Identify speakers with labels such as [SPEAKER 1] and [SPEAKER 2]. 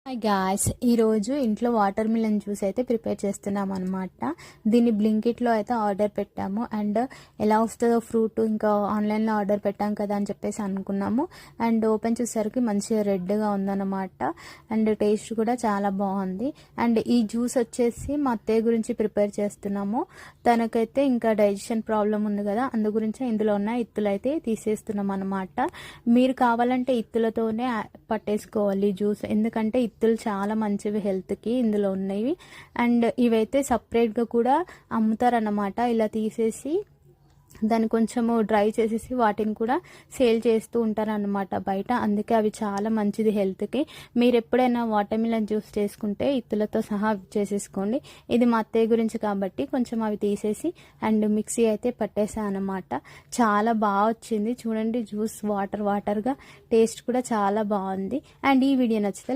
[SPEAKER 1] Hi guys, ఈరోజు ఇంట్లో water melon juice అయితే ప్రిపేర్ చేస్తున్నాం అనమాట. దీన్ని బ్లింకిట్లో అయితే ఆర్డర్ పెట్టాము. అండ్ ఎలా వస్తుందో ఫ్రూట్ ఇంకా ఆన్లైన్లో ఆర్డర్ పెట్టాం కదా అని చెప్పేసి అనుకున్నాము. అండ్ ఓపెన్ చేసేసరికి మంచిగా రెడ్గా ఉందన్నమాట. అండ్ టేస్ట్ కూడా చాలా బాగుంది. అండ్ ఈ జ్యూస్ వచ్చేసి మా అత్తయ్య గురించి ప్రిపేర్ చేస్తున్నాము. తనకైతే ఇంకా డైజెషన్ ప్రాబ్లం ఉంది కదా, అందు గురించి ఇందులో ఉన్న ఇత్తులు అయితే తీసేస్తున్నాం అనమాట. మీరు కావాలంటే ఇత్తులతోనే పట్టేసుకోవాలి జ్యూస్, ఎందుకంటే ఇత్తులు చాలా మంచివి హెల్త్కి ఇందులో ఉన్నవి. అండ్ ఇవైతే సపరేట్గా కూడా అమ్ముతారన్నమాట. ఇలా తీసేసి దాన్ని కొంచెము డ్రై చేసేసి వాటిని కూడా సేల్ చేస్తూ ఉంటారన్నమాట బయట. అందుకే అవి చాలా మంచిది హెల్త్కి. మీరు ఎప్పుడైనా వాటర్ మిలన్ జ్యూస్ చేసుకుంటే ఇత్తులతో సహా చేసేసుకోండి. ఇది మా అత్తయ్య గురించి కాబట్టి కొంచెం అవి తీసేసి అండ్ మిక్సీ అయితే పట్టేసాను అనమాట. చాలా బాగా వచ్చింది చూడండి, జ్యూస్ వాటర్గా, టేస్ట్ కూడా చాలా బాగుంది. అండ్ ఈ వీడియో నచ్చితే